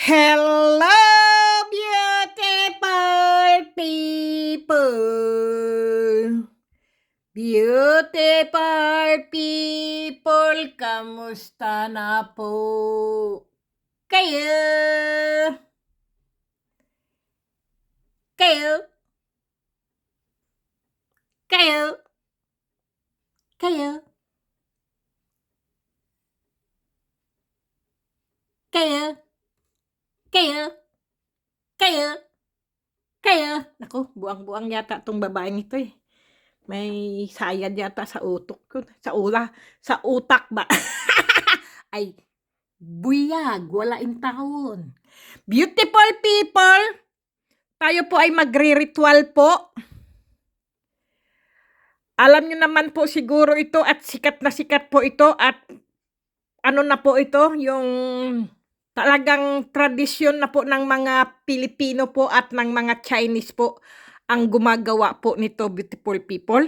Hello, beautiful people! Beautiful people, kamusta na po kayo? Kayo? Kayo? Kayo? Kayo? Kayo? Kayo? Kayo? Naku, buang-buang yata 'tong babaeng ito, eh. May sayad yata sa utok ko, sa utak ba. Ay, buyag, walaing taon. Beautiful people, tayo po ay magri-ritual po. Alam niyo naman po siguro ito at sikat na sikat po ito at ano na po ito, yung talagang tradisyon na po ng mga Pilipino po at ng mga Chinese po ang gumagawa po nito, beautiful people.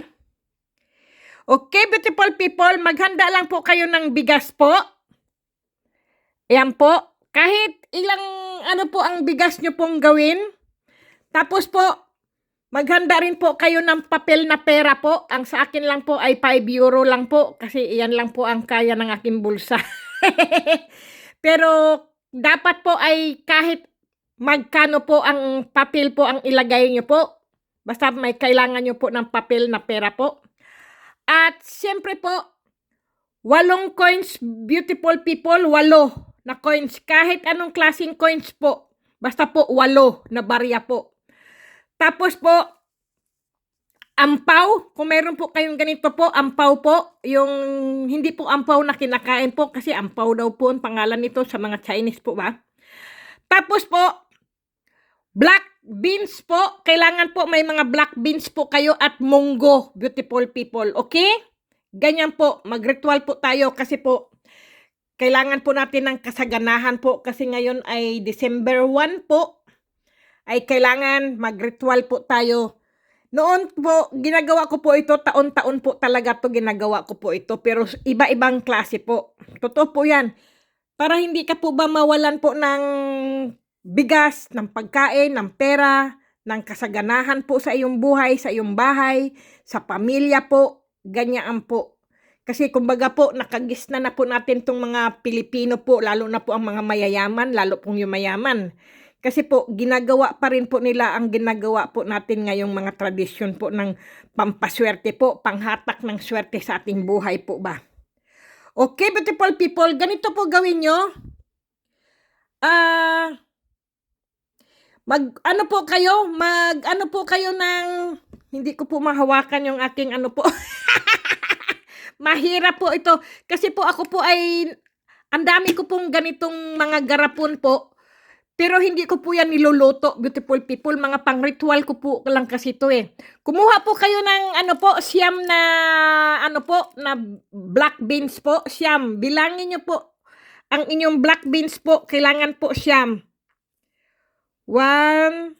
Okay, beautiful people, maghanda lang po kayo ng bigas po. Ayan po, kahit ilang ano po ang bigas nyo pong gawin. Tapos po, maghanda rin po kayo ng papel na pera po. Ang sa akin lang po ay 5 euro lang po kasi iyan lang po ang kaya ng aking bulsa. Pero dapat po ay kahit magkano po ang papel po ang ilagay nyo po. Basta may kailangan nyo po ng papel na pera po. At siyempre po, 8 coins, beautiful people, 8 na coins. Kahit anong klaseng coins po. Basta po 8 na barya po. Tapos po, ampaw. Kung meron po kayong ganito po, ampaw po. Yung hindi po ampaw na kinakain po kasi ampaw daw po ang pangalan nito sa mga Chinese po ba. Tapos po, black beans po. Kailangan po may mga black beans po kayo at munggo, beautiful people. Okay? Ganyan po, mag-ritual po tayo kasi po, kailangan po natin ng kasaganahan po kasi ngayon ay December 1 po, ay kailangan mag-ritual po tayo. Noon po, ginagawa ko po ito, taon-taon po talaga to ginagawa ko po ito, pero iba-ibang klase po. Totoo po yan. Para hindi ka po ba mawalan po ng bigas, ng pagkain, ng pera, ng kasaganahan po sa iyong buhay, sa iyong bahay, sa pamilya po, ganyan po. Kasi kumbaga po, nakagisna na po natin itong mga Pilipino po, lalo na po ang mga mayayaman, lalo pong yung mayaman. Kasi po, ginagawa pa rin po nila ang ginagawa po natin ngayong mga tradisyon po ng pampaswerte po, panghatak ng swerte sa ating buhay po ba. Okay, beautiful people, ganito po gawin nyo. Mag-ano po kayo ng, hindi ko po mahawakan yung aking ano po. Mahirap po ito. Kasi po ako po ay, ang dami ko pong ganitong mga garapon po. Pero hindi ko po yan niluluto, beautiful people. Mga pang-ritual ko po lang kasi ito eh. Kumuha po kayo ng ano po, siyam na ano po, na black beans po. Siyam. Bilangin nyo po. Ang inyong black beans po, kailangan po siyam. 1.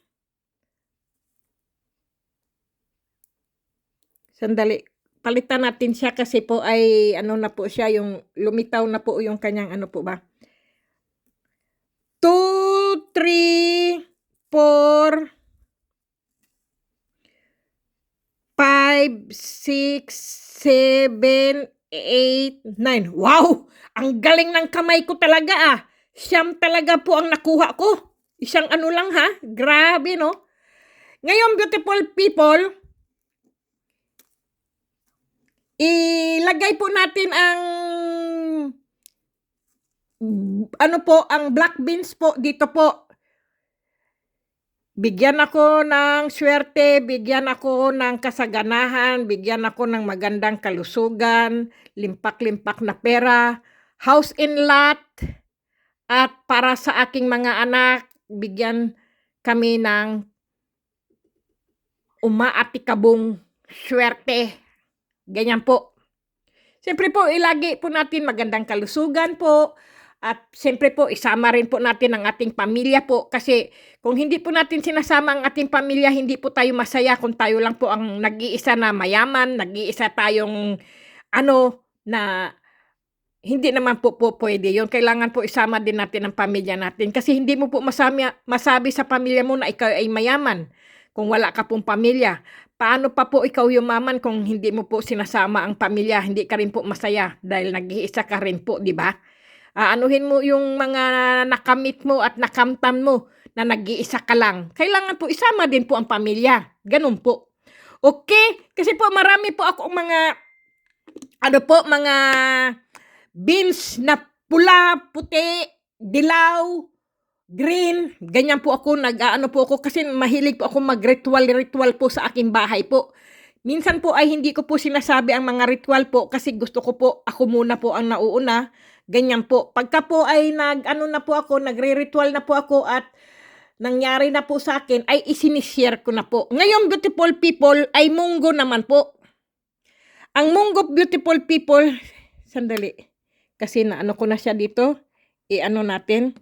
Sandali. Palitan natin siya kasi po ay ano na po siya, yung lumitaw na po yung kanyang ano po ba. 2, 3, 4, 5, 6, 7, 8, 9. Wow! Ang galing ng kamay ko talaga ah. Siyam talaga po ang nakuha ko. Isang ano lang ha. Grabe no. Ngayon beautiful people, ilagay po natin ang ano po, ang black beans po dito po. Bigyan ako ng swerte, bigyan ako ng kasaganahan, bigyan ako ng magandang kalusugan, limpak-limpak na pera, house in lot, at para sa aking mga anak, bigyan kami ng umaatikabong swerte. Ganyan po. Siyempre po, ilagi po natin magandang kalusugan po. At siyempre po, isama rin po natin ang ating pamilya po. Kasi kung hindi po natin sinasama ang ating pamilya, hindi po tayo masaya kung tayo lang po ang nag-iisa na mayaman, nag-iisa tayong ano, na hindi naman po pwede yun. Kailangan po isama din natin ang pamilya natin. Kasi hindi mo po masabi sa pamilya mo na ikaw ay mayaman kung wala ka pong pamilya. Paano pa po ikaw yumaman kung hindi mo po sinasama ang pamilya? Hindi ka rin po masaya dahil nag-iisa ka rin po, di ba? Aanuhin mo yung mga nakamit mo at nakamtan mo na nag-iisa ka lang. Kailangan po isama din po ang pamilya. Ganun po. Okay? Kasi po marami po ako mga mga beans na pula, puti, dilaw, green. Ganyan po ako, nag-aano po ako kasi mahilig po ako mag-ritual po sa aking bahay po. Minsan po ay hindi ko po sinasabi ang mga ritual po kasi gusto ko po, ako muna po ang nauuna. Ganyan po. Pagka po ay nagre-ritual na po ako at nangyari na po sa akin, ay isinishare ko na po. Ngayon, beautiful people, ay munggo naman po. Ang munggo, beautiful people, sandali. Kasi naano ko na siya dito. I-ano natin.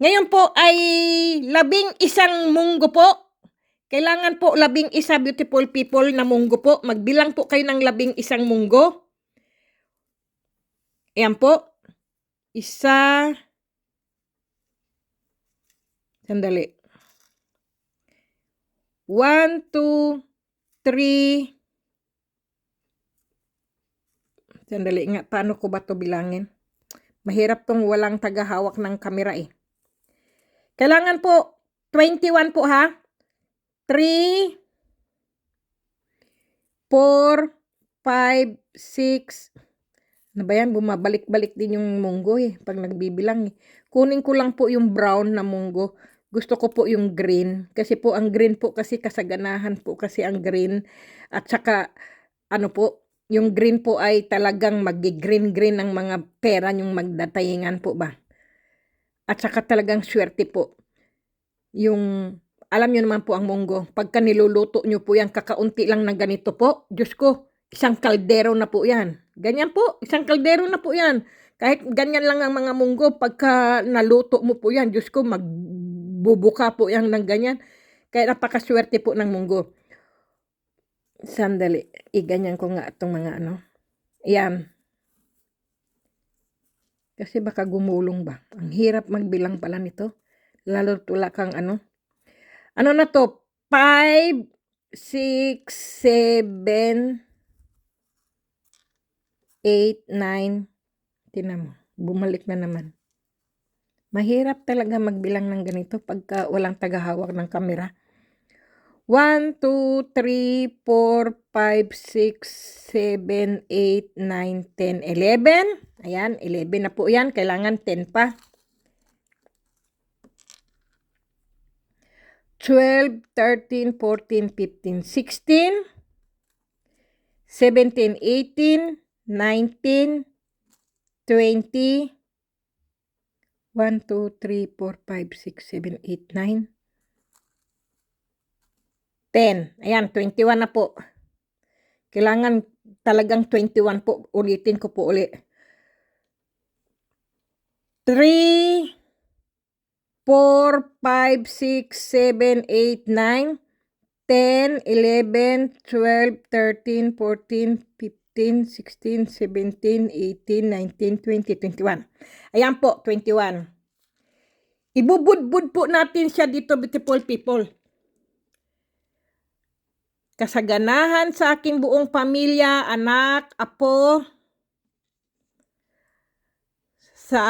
Ngayon po ay 11 munggo po. Kailangan po 11 beautiful people na munggo po. Magbilang po kayo ng 11 munggo. Ayan po. Isa. Sandali. 1, 2, 3. Sandali nga, paano ko ba to bilangin? Mahirap tong walang tagahawak ng kamera eh. Kailangan po, 21 po ha. 3, 4, 5, 6. Ano ba yan? Bumabalik-balik din yung munggo eh. Pag nagbibilang eh. Kunin ko lang po yung brown na munggo. Gusto ko po yung green. Kasi po ang green po kasi kasaganahan po kasi ang green. At saka ano po, yung green po ay talagang mag-green-green ang mga pera yung magdataingan po ba. At saka talagang swerte po. Yung, alam nyo naman po ang munggo. Pagka niluluto nyo po yan, kakaunti lang na ganito po. Diyos ko, isang kaldero na po yan. Ganyan po, isang kaldero na po yan. Kahit ganyan lang ang mga munggo, pagka naluto mo po yan, Diyos ko, magbubuka po yan ng ganyan. Kaya napakaswerte po ng munggo. Sandali, iganyan ko nga itong mga ano. Ayan. Kasi baka gumulong ba. Ang hirap magbilang pala nito. Lalo wala kang ano. Ano na to? 5, 6, 7, 8, 9. Tinan mo. Bumalik na naman. Mahirap talaga magbilang ng ganito pagka walang tagahawak ng kamera. 1, 2, 3, 4, 5, 6, 7, 8, 9, 10, 11. Ayan, 11 na po yan. Kailangan 10 pa. 12, 13, 14, 15, 16, 17, 18, 19, 20, 1, 2, 3, 4, 5, 6, 7, 8, 9, 10. Ayan, 21 na po. Kailangan talagang 21 po. Ulitin ko po ulit. 3, 4, 5, 6, 7, 8, 9, 10, 11, 12, 13, 14, 15, 16, 17, 18, 19, 20, 21. Ayan po, 21. Ibubudbud po natin siya dito, beautiful people. Kasaganahan sa aking buong pamilya, anak, apo, sa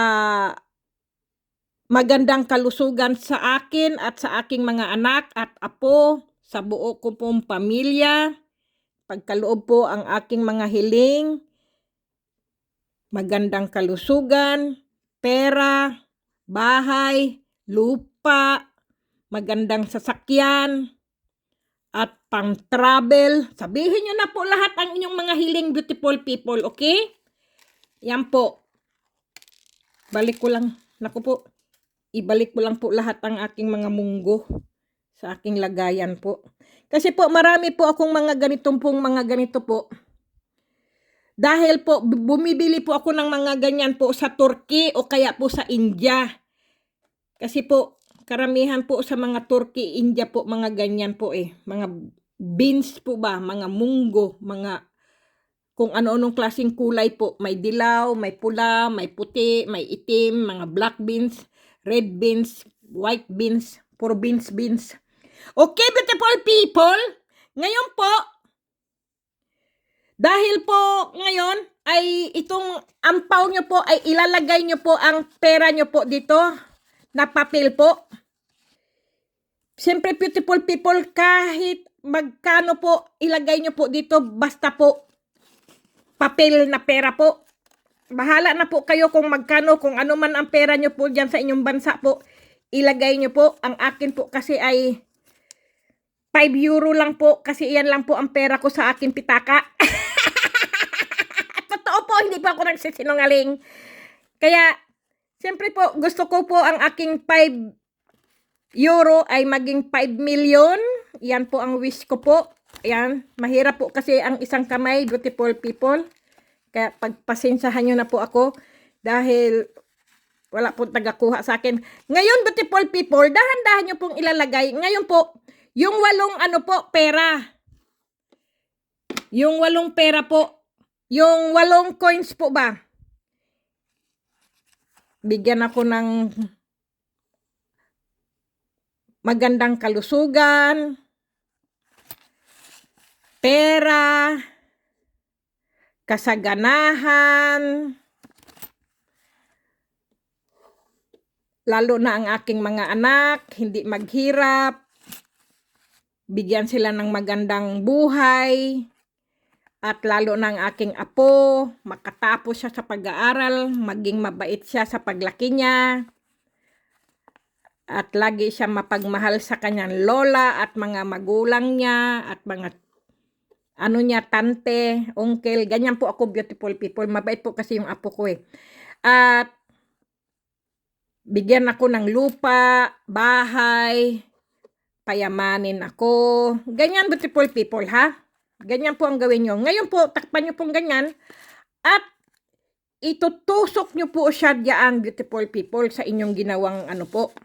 magandang kalusugan sa akin at sa aking mga anak at apo, sa buo ko pong pamilya, pagkaloob po ang aking mga hiling, magandang kalusugan, pera, bahay, lupa, magandang sasakyan, at pang-travel. Sabihin nyo na po lahat ang inyong mga hiling, beautiful people, okay? Yan po. Balik ko lang. Naku po. Ibalik ko lang po lahat ang aking mga munggo sa aking lagayan po. Kasi po marami po akong mga ganito po. Dahil po bumibili po ako ng mga ganyan po sa Turkey o kaya po sa India. Kasi po karamihan po sa mga Turkey, India po mga ganyan po eh. Mga beans po ba, mga munggo, mga kung ano-anong klaseng kulay po. May dilaw, may pula, may puti, may itim, mga black beans, red beans, white beans, puro beans. Okay, beautiful people, ngayon po, dahil po ngayon ay itong ampaw nyo po ay ilalagay nyo po ang pera nyo po dito na papel po. Siyempre, beautiful people, kahit magkano po ilagay nyo po dito, basta po papel na pera po. Bahala na po kayo kung magkano, kung ano man ang pera nyo po dyan sa inyong bansa po, ilagay nyo po. Ang akin po kasi ay 5 euro lang po, kasi iyan lang po ang pera ko sa akin pitaka. Totoo po, hindi po ako nagsisinungaling. Kaya, siyempre po, gusto ko po ang aking 5 euro ay maging 5 million. Yan po ang wish ko po. Ayan, mahirap po kasi ang isang kamay, beautiful people. Kaya pagpasensahan nyo na po ako dahil wala po tagakuha sa akin. Ngayon, beautiful people, dahan-dahan nyo pong ilalagay. Ngayon po, yung 8 pera. Yung 8 pera po. Yung 8 coins po ba? Bigyan ako ng magandang kalusugan, pera, kasaganahan, lalo na ang aking mga anak, hindi maghirap, bigyan sila ng magandang buhay, at lalo na ang aking apo, makatapos siya sa pag-aaral, maging mabait siya sa paglaki niya, at lagi siya mapagmahal sa kanyang lola at mga magulang niya at mga tante, uncle, ganyan po ako, beautiful people. Mabait po kasi yung apo ko eh. At bigyan ako ng lupa, bahay, payamanin ako. Ganyan, beautiful people, ha? Ganyan po ang gawin nyo. Ngayon po, takpan nyo pong ganyan at itutusok nyo po siya diyan, beautiful people, sa inyong ginawang ano po.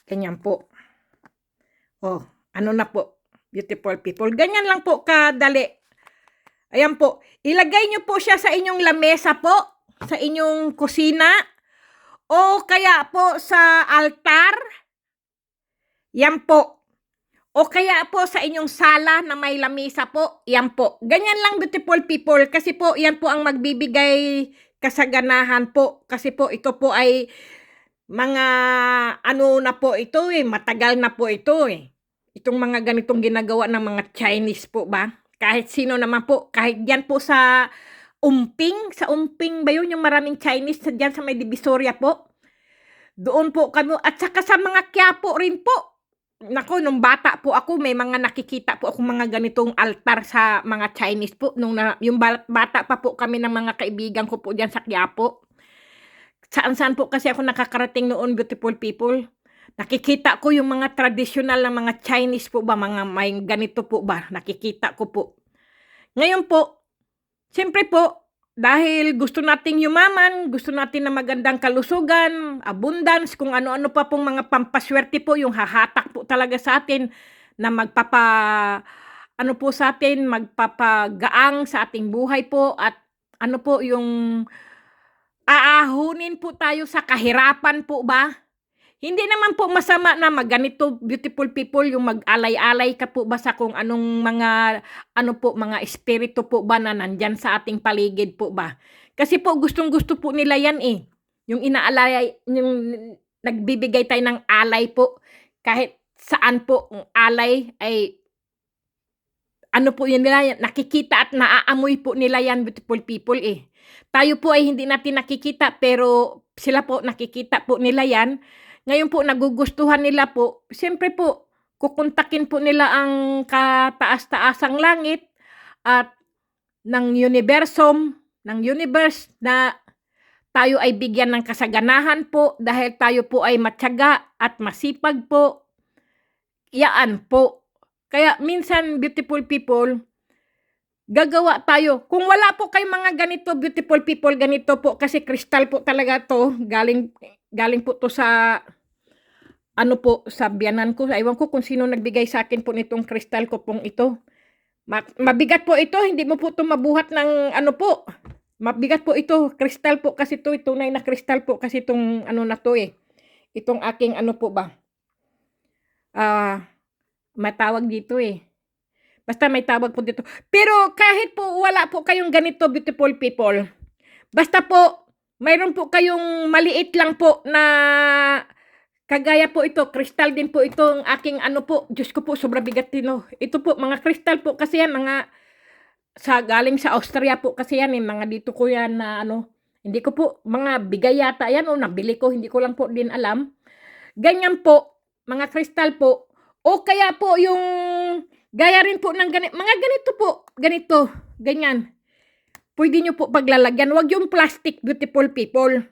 Ganyan po. Oh, ano na po, beautiful people. Ganyan lang po kadali. Ayan po. Ilagay nyo po siya sa inyong lamesa po, sa inyong kusina, o kaya po sa altar. Yan po. O kaya po sa inyong sala na may lamesa po. Yan po. Ganyan lang, beautiful people. Kasi po, yan po ang magbibigay kasaganahan po. Kasi po, ito po ay mga ano na po ito eh, matagal na po ito eh. Itong mga ganitong ginagawa ng mga Chinese po ba? Kahit sino naman po, kahit yan po sa Umping ba yun, yung maraming Chinese dyan sa may Divisoria po. Doon po kami, at saka sa mga Quiapo rin po. Nako, nung bata po ako, may mga nakikita po ako mga ganitong altar sa mga Chinese po. Yung bata pa po kami ng mga kaibigan ko po dyan sa Quiapo. Saan-saan po kasi ako nakakarating noon, beautiful people. Nakikita ko yung mga traditional na mga Chinese po ba, mga may ganito po ba, nakikita ko po. Ngayon po, siyempre po, dahil gusto nating yumaman, gusto natin na magandang kalusugan, abundance, kung ano-ano pa pong mga pampaswerte po, yung hahatak po talaga sa atin, na ano po sa atin, magpapagaang sa ating buhay po, at ano po yung aahunin po tayo sa kahirapan po ba? Hindi naman po masama na magganito, beautiful people, yung mag-alay-alay ka po ba sa kung anong mga, ano po, mga espiritu po ba na nandyan sa ating paligid po ba? Kasi po, gustong-gusto po nila yan eh. Yung inaalay, yung nagbibigay tayo ng alay po, kahit saan po, ang alay ay, ano po yun nila, nakikita at naaamoy po nila yan, beautiful people eh. Tayo po ay hindi natin nakikita, pero sila po nakikita po nila yan. Ngayon po, nagugustuhan nila po, siyempre po, kukontakin po nila ang kataas-taasang langit at ng universe na tayo ay bigyan ng kasaganahan po dahil tayo po ay matyaga at masipag po. Yaan po. Kaya minsan, beautiful people, gagawa tayo. Kung wala po kay mga ganito, beautiful people, ganito po, kasi kristal po talaga to, galing po to sa, ano po, sa biyanan ko. Ewan ko kung sino nagbigay sa akin po nitong kristal ko pong ito. Mabigat po ito, hindi mo po ito mabuhat ng ano po. Mabigat po ito, kristal po kasi ito, tunay na kristal po kasi itong ano na to eh. Itong aking ano po ba? Matawag dito eh. Basta may tawag po dito. Pero kahit po wala po kayong ganito, beautiful people. Basta po, mayroon po kayong maliit lang po na kagaya po ito, kristal din po itong aking ano po. Diyos ko po, sobra bigat din. Ito po, mga kristal po kasi yan, mga galing sa Austria po kasi yan eh, mga dito ko yan na ano, hindi ko po, mga bigay yata yan o nabili ko, hindi ko lang po din alam. Ganyan po, mga kristal po, o kaya po yung, gaya rin po ng ganito, mga ganito po, ganito, ganyan. Pwede nyo po paglalagyan, wag yung plastic, beautiful people.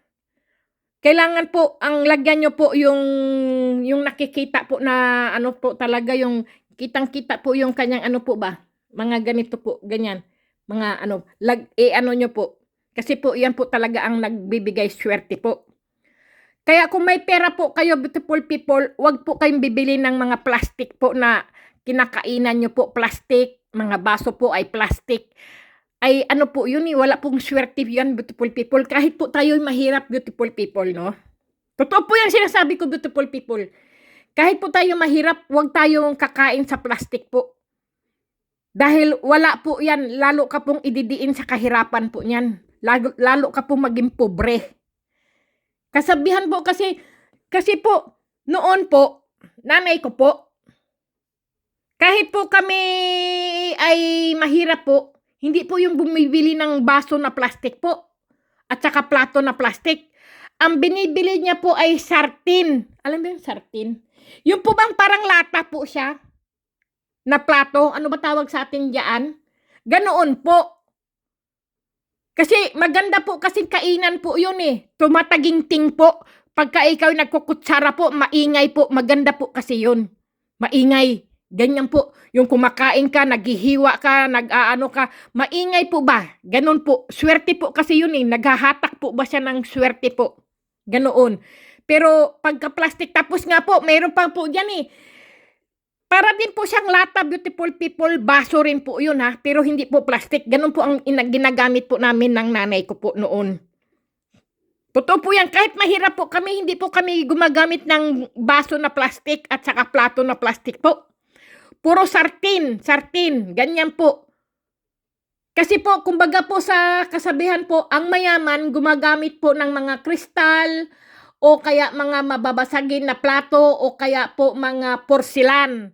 Kailangan po, ang lagyan nyo po yung nakikita po na ano po talaga, yung kitang-kita po yung kanyang ano po ba, mga ganito po, ganyan. Mga ano, ano nyo po. Kasi po, yan po talaga ang nagbibigay swerte po. Kaya kung may pera po kayo, beautiful people, wag po kayong bibili ng mga plastic po na kinakainan nyo po, plastic, mga baso po ay plastic. Ay ano po yun eh, wala pong swerte yan, beautiful people. Kahit po tayo'y mahirap, beautiful people, no? Totoo po yan sinasabi ko, beautiful people. Kahit po tayo mahirap, wag tayong kakain sa plastic po. Dahil wala po yan, lalo ka pong ididiin sa kahirapan po niyan. Lalo ka pong maging pobre. Kasabihan po kasi po, noon po, nanay ko po, kahit po kami ay mahirap po, hindi po yung bumibili ng baso na plastic po, at saka plato na plastic. Ang binibili niya po ay sartin. Alam mo yung sartin? Yung po bang parang lata po siya, na plato, ano ba tawag sa atin diyan? Ganoon po. Kasi maganda po kasi kainan po yun eh. Tumataginting po. Pagka ikaw nagkukutsara po, maingay po. Maganda po kasi yun. Maingay. Ganyan po. Yung kumakain ka, naghihiwa ka, nag-aano ka. Maingay po ba? Ganon po. Swerte po kasi yun eh. Naghahatak po ba siya ng swerte po? Ganoon. Pero pagka plastic, tapos nga po, mayroon pa po dyan eh. Para din po siyang lata, beautiful people, baso rin po yun ha, pero hindi po plastic. Ganun po ang ginagamit po namin ng nanay ko po noon. Totoo po yan, kahit mahirap po kami, hindi po kami gumagamit ng baso na plastic at saka plato na plastic po. Puro sartin, ganyan po. Kasi po, kumbaga po sa kasabihan po, ang mayaman gumagamit po ng mga kristal o kaya mga mababasagin na plato o kaya po mga porsilan.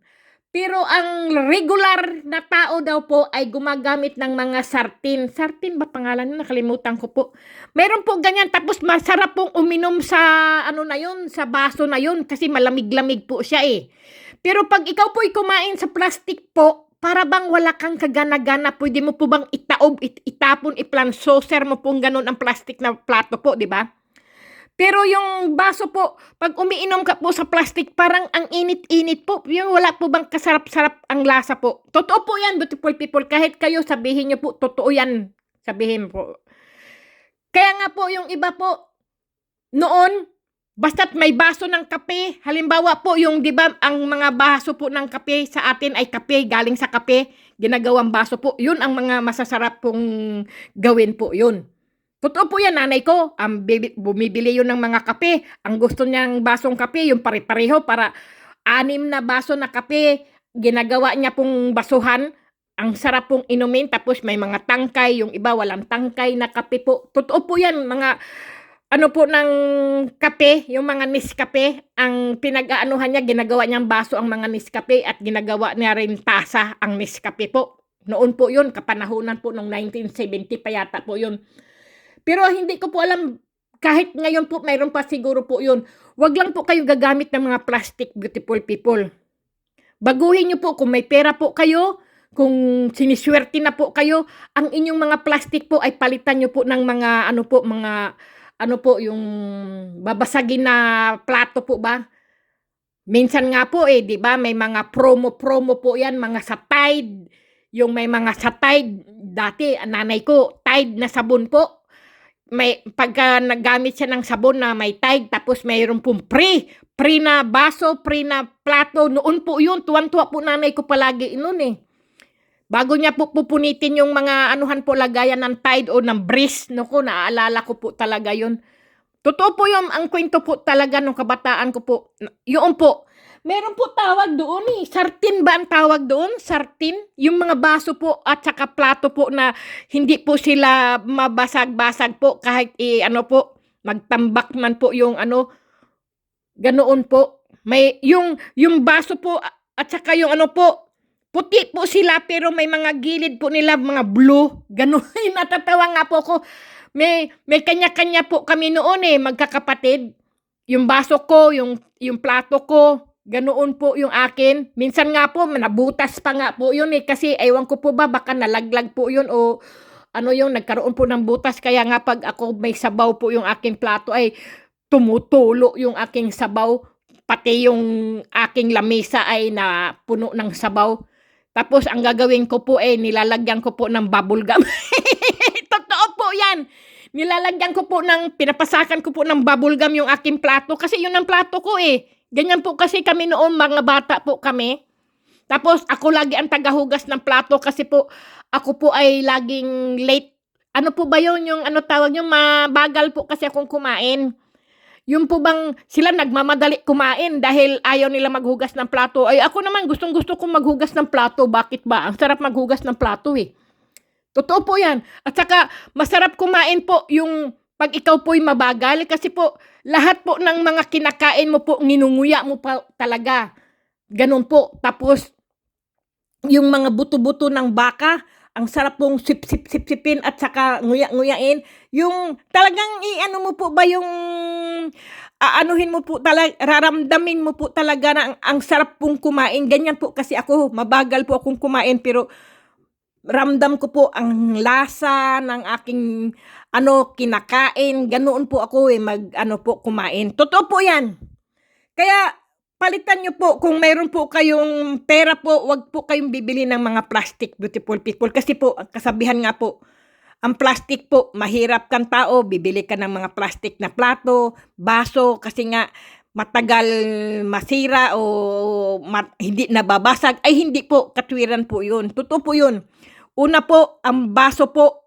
Pero ang regular na tao daw po ay gumagamit ng mga sartin. Sartin ba pangalan? Nakalimutan ko po. Meron po ganyan, tapos masarap pong uminom sa ano na yun, sa baso na yun kasi malamig-lamig po siya eh. Pero pag ikaw po'y kumain sa plastic po, para bang wala kang kagana-gana, pwede mo po bang itaob, itapon, i-plan-saucer mo pong ganun ang plastic na plato po, di ba? Pero yung baso po, pag umiinom ka po sa plastic, parang ang init-init po. Yung wala po bang kasarap-sarap ang lasa po. Totoo po yan, beautiful people. Kahit kayo sabihin nyo po, totoo yan. Sabihin po. Kaya nga po yung iba po, noon, basta't may baso ng kape. Halimbawa po, yung di ba ang mga baso po ng kape sa atin ay kape, galing sa kape, ginagawang baso po. Yun ang mga masasarap pong gawin po yun. Totoo po yan, nanay ko. Bumibili yun ng mga kape. Ang gusto niyang basong kape, yung pare-pareho para 6 na baso na kape. Ginagawa niya pong basuhan. Ang sarap pong inumin. Tapos may mga tangkay. Yung iba walang tangkay na kape po. Totoo po yan, mga ano po ng kape, yung mga Nescafe. Ang pinag-aanuhan niya, ginagawa niyang baso ang mga Nescafe at ginagawa niya rin tasa ang Nescafe po. Noon po yun, kapanahunan po ng 1970 pa yata po yun. Pero hindi ko po alam, kahit ngayon po, mayroon pa siguro po yun. Wag lang po kayo gagamit ng mga plastic, beautiful people. Baguhin nyo po, kung may pera po kayo, kung siniswerte na po kayo, ang inyong mga plastic po ay palitan nyo po ng mga, yung babasagin na plato po ba? Minsan nga po di ba, may mga promo po yan, mga sa Tide. Yung may mga sa Tide, dati, nanay ko, Tide na sabon po. May pagka naggamit siya ng sabon na may Tide, tapos mayroon pong free na baso, free na plato. Noon po yun, tuwan-tuwa po nanay ko palagi noon eh. Bago niya po pupunitin yung mga anuhan po, lagayan ng Tide o ng Breeze. Naku, naaalala ko po talaga yun. Totoo po yun, ang kwento po talaga nung kabataan ko po. Yun po. Meron po tawag doon eh. Sartin ba ang tawag doon? Sartin? Yung mga baso po at saka plato po na hindi po sila mabasag-basag po kahit ano po, magtambak man po yung ano, ganoon po. May yung baso po at saka yung ano po, puti po sila pero may mga gilid po nila mga blue. Ganoon. Natatawa nga po ko. May kanya-kanya po kami noon eh, magkakapatid. Yung baso ko, yung plato ko, ganoon po yung akin. Minsan nga po, nabutas pa nga po yun eh. Kasi ewan ko po ba, baka nalaglag po yun o ano yung nagkaroon po ng butas. Kaya nga pag ako may sabaw po yung aking plato ay tumutulo yung aking sabaw. Pati yung aking lamesa ay na puno ng sabaw. Tapos ang gagawin ko po eh, nilalagyan ko po ng bubble gum. Totoo po yan. Nilalagyan ko po pinapasakan ko po ng bubble gum yung aking plato. Kasi yun ang plato ko eh. Ganyan po kasi kami noon, mga bata po kami. Tapos ako lagi ang tagahugas ng plato kasi po ako po ay laging late. Ano po ba yun? Yung ano tawag yung mabagal po kasi akong kumain. Yung po bang sila nagmamadali kumain dahil ayaw nila maghugas ng plato. Ay ako naman gustong-gusto kong maghugas ng plato. Bakit ba? Ang sarap maghugas ng plato eh. Totoo po yan. At saka masarap kumain po yung pag ikaw po'y mabagal kasi po lahat po ng mga kinakain mo po nginunguya mo pa talaga. Ganun po. Tapos yung mga buto-buto ng baka, ang sarap pong sip-sip-sip-sipin at saka nguya-nguyain. Yung talagang ano mo po ba yung aanuhin mo po talaga, raramdamin mo po talaga na ang sarap pong kumain. Ganyan po kasi ako, mabagal po akong kumain pero ramdam ko po ang lasa ng aking kinakain. Ganoon po ako kumain. Totoo po yan. Kaya palitan nyo po, kung mayroon po kayong pera po, wag po kayong bibili ng mga plastic, beautiful people. Kasi po, kasabihan nga po, ang plastic po, mahirap kang tao, bibili ka ng mga plastic na plato, baso, kasi nga matagal masira o hindi nababasag. Ay hindi po, katwiran po yun. Totoo po yun. Una po, ang baso po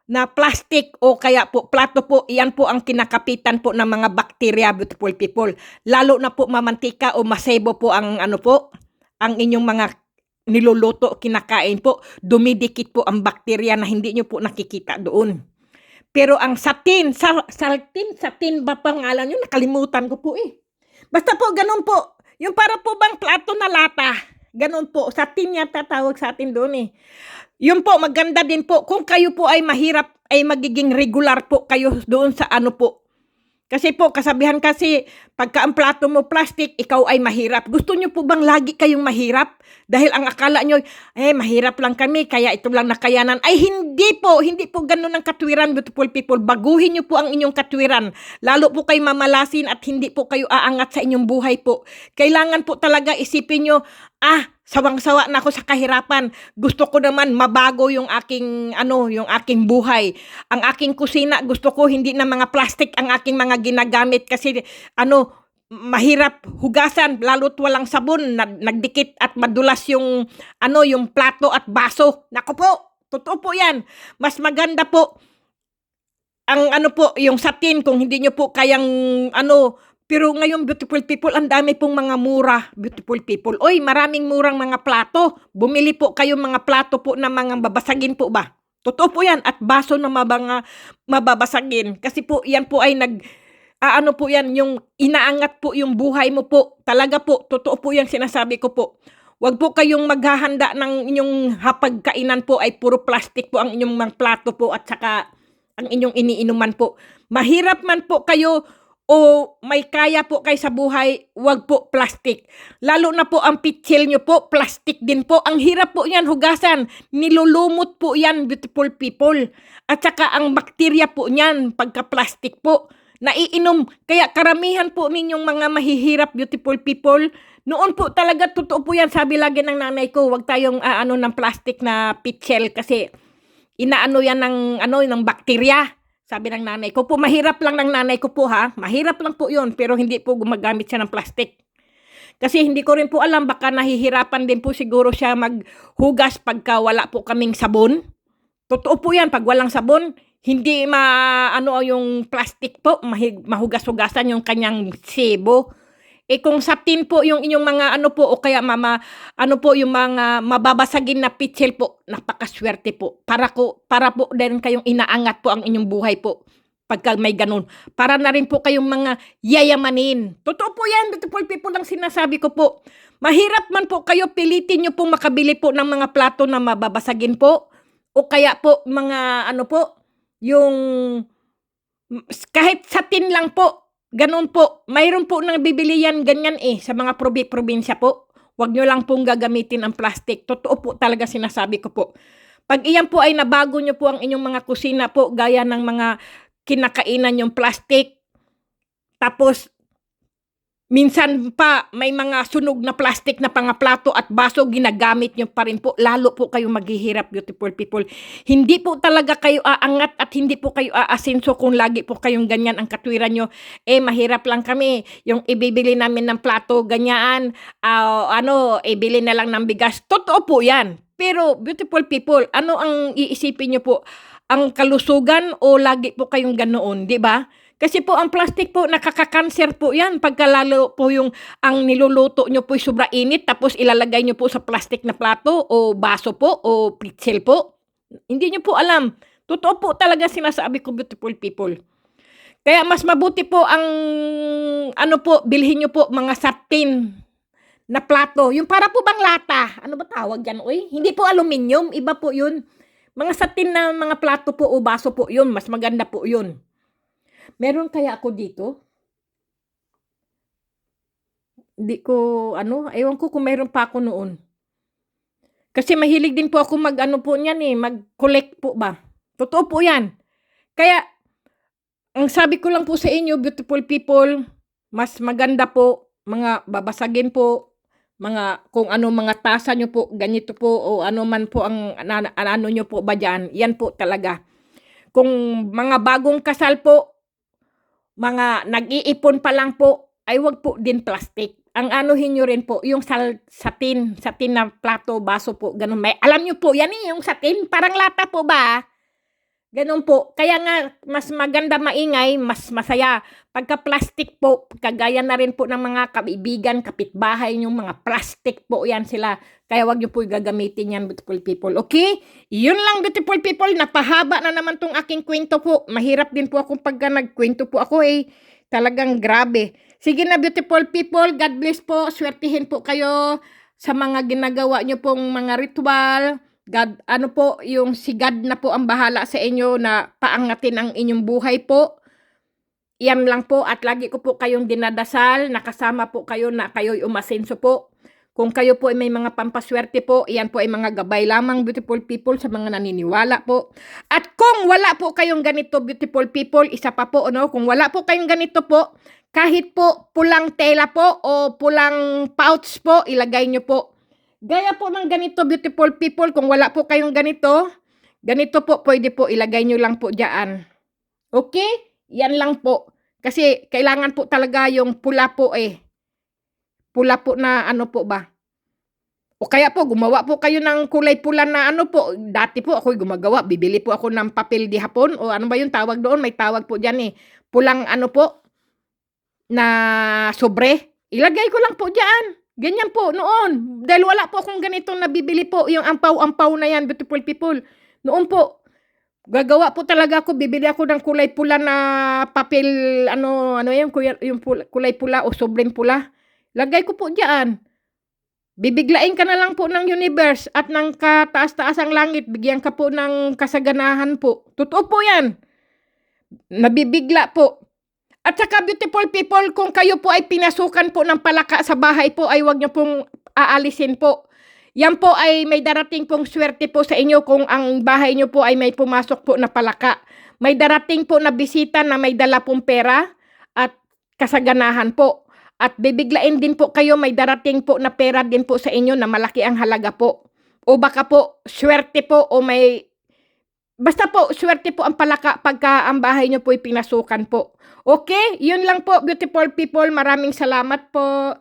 na plastic o kaya po plato po, iyan po ang kinakapitan po ng mga bakterya, beautiful people. Lalo na po mamantika o masebo po ang ang inyong mga niluluto, kinakain po, dumidikit po ang bakterya na hindi nyo po nakikita doon. Pero ang satin ba pangalan yun? Nakalimutan ko po eh. Basta po, ganun po. Yung para po bang plato na lata. Ganun po. Satin yata tawag sa atin doon eh. Yun po, maganda din po. Kung kayo po ay mahirap, ay magiging regular po kayo doon sa po. Kasi po, kasabihan kasi, pagka ang plato mo plastic, ikaw ay mahirap. Gusto nyo po bang lagi kayong mahirap? Dahil ang akala nyo, mahirap lang kami, kaya ito lang nakayanan. Ay, hindi po ganun ang katwiran, beautiful people. Baguhin nyo po ang inyong katwiran. Lalo po kayo mamalasin at hindi po kayo aangat sa inyong buhay po. Kailangan po talaga isipin nyo, sawang-sawa na ako sa kahirapan. Gusto ko naman mabago yung yung aking buhay. Ang aking kusina, gusto ko hindi na mga plastic ang aking mga ginagamit kasi mahirap hugasan lalo't walang sabon, nagdikit at madulas yung plato at baso. Nako po, totoo po 'yan. Mas maganda po ang yung satin kung hindi nyo po kayang pero ngayon, beautiful people, ang dami pong mga mura, beautiful people. Oy, maraming murang mga plato. Bumili po kayo mga plato po na mga babasagin po ba? Totoo po yan. At baso na mababasagin. Kasi po, yan po ay po yan, yung inaangat po yung buhay mo po. Talaga po, totoo po yan sinasabi ko po. Huwag po kayong maghahanda ng inyong hapagkainan po ay puro plastic po ang inyong mga plato po at saka ang inyong iniinuman po. Mahirap man po kayo o may kaya po kayo sa buhay, wag po plastic. Lalo na po ang pitsil nyo po, plastic din po. Ang hirap po yan hugasan. Nilulumot po yan, beautiful people. At saka ang bakterya po niyan, pagka-plastic po, naiinom. Kaya karamihan po ninyong mga mahihirap, beautiful people, noon po talaga, totoo po yan. Sabi lagi ng nanay ko, wag tayong ng plastic na pitsil kasi inaano yan ng bakterya. Sabi ng nanay ko po, mahirap lang ng nanay ko po ha. Mahirap lang po yun, pero hindi po gumagamit siya ng plastic. Kasi hindi ko rin po alam, baka nahihirapan din po siguro siya maghugas pagka wala po kaming sabon. Totoo po yan, pag walang sabon, hindi ano yung plastic po, mahugas-hugasan yung kanyang sebo. Kung satin po yung inyong mga ano po, o kaya ano po yung mga mababasagin na pitsil po, napakaswerte po. Para po din kayong inaangat po ang inyong buhay po. Pagka may ganun. Para na rin po kayong mga yayamanin. Totoo po yan, beautiful people, lang sinasabi ko po. Mahirap man po kayo, pilitin nyo po makabili po ng mga plato na mababasagin po. O kaya po mga ano po, yung kahit satin lang po. Ganun po, mayroon po nang bibili yan ganyan sa mga probinsya po. Huwag nyo lang pong gagamitin ang plastic. Totoo po talaga sinasabi ko po. Pag iyan po ay nabago nyo po ang inyong mga kusina po, gaya ng mga kinakainan yung plastic, tapos minsan pa may mga sunog na plastic na plato at baso, ginagamit nyo pa rin po. Lalo po kayo maghihirap, beautiful people. Hindi po talaga kayo aangat at hindi po kayo aasinso kung lagi po kayong ganyan ang katwiran nyo. Mahirap lang kami. Yung ibibili namin ng plato, ganyan, ibili na lang ng bigas. Totoo po yan. Pero, beautiful people, ano ang iisipin nyo po? Ang kalusugan o lagi po kayong ganoon, di ba? Kasi po ang plastic po nakakakanser po yan pagkalalo po yung ang niluluto nyo po sobra init tapos ilalagay nyo po sa plastic na plato o baso po o pitsil po. Hindi nyo po alam. Totoo po talaga sinasabi ko, beautiful people. Kaya mas mabuti po ang bilhin nyo po mga satin na plato. Yung para po bang lata. Ano ba tawag yan? Hindi po aluminum, iba po yun. Mga satin na mga plato po o baso po yun. Mas maganda po yun. Meron kaya ako dito? Hindi ko, ewan ko kung meron pa ako noon. Kasi mahilig din po ako po niyan mag-collect po ba. Totoo po yan. Kaya, ang sabi ko lang po sa inyo, beautiful people, mas maganda po, mga babasagin po, kung mga tasa nyo po, ganito po, o ano man po ang ano nyo po ba dyan, yan po talaga. Kung mga bagong kasal po, mga nag-iipon pa lang po, ay wag po din plastic. Ang anuhin nyo rin po, yung satin na plato, baso po, ganun. Alam nyo po, yan yung satin, parang lata po ba? Ganun po. Kaya nga, mas maganda maingay, mas masaya. Pagka plastic po, kagaya na rin po ng mga kaibigan, kapitbahay yung mga plastic po yan sila. Kaya wag nyo po gagamitin yan, beautiful people. Okay? Yun lang, beautiful people. Napahaba na naman tong aking kwento po. Mahirap din po ako pagka nagkwento po ako Talagang grabe. Sige na, beautiful people. God bless po. Swertihin po kayo sa mga ginagawa nyo pong mga ritual. God, yung si God na po ang bahala sa inyo na paangatin ang inyong buhay po. Yan lang po at lagi ko po kayong dinadasal, nakasama po kayo na kayo'y umasenso po. Kung kayo po ay may mga pampaswerte po, yan po ay mga gabay lamang, beautiful people, sa mga naniniwala po. At kung wala po kayong ganito, beautiful people, isa pa po, kung wala po kayong ganito po, kahit po pulang tela po o pulang pouch po, ilagay nyo po. Gaya po ng ganito, beautiful people, kung wala po kayong ganito po, pwede po ilagay nyo lang po dyan. Okay? Yan lang po. Kasi kailangan po talaga yung pula po Pula po na po ba? O kaya po, gumawa po kayo ng kulay pula na po. Dati po ako'y gumagawa. Bibili po ako ng papel di hapon. O ano ba yung tawag doon? May tawag po dyan Pulang po, na sobre. Ilagay ko lang po dyan. Ganyan po noon. Dahil wala po akong ganitong nabibili po. Yung ampaw-ampaw na yan, beautiful people. Noon po, gagawa po talaga ako. Bibili ako ng kulay pula na papel, yung kulay pula o sobreng pula. Lagay ko po dyan. Bibiglain ka na lang po ng universe at ng kataas-taasang langit. Bigyan ka po ng kasaganahan po. Totoo po yan. Nabibigla po. At saka, beautiful people, kung kayo po ay pinasukan po ng palaka sa bahay po, ay wag nyo pong aalisin po. Yan po ay may darating pong swerte po sa inyo kung ang bahay nyo po ay may pumasok po na palaka. May darating po na bisita na may dala pong pera at kasaganahan po. At bibiglain din po kayo, may darating po na pera din po sa inyo na malaki ang halaga po. O baka po, swerte po o basta po, swerte po ang palaka pagka ang bahay nyo po ay pinasukan po. Okay? Yun lang po, beautiful people. Maraming salamat po.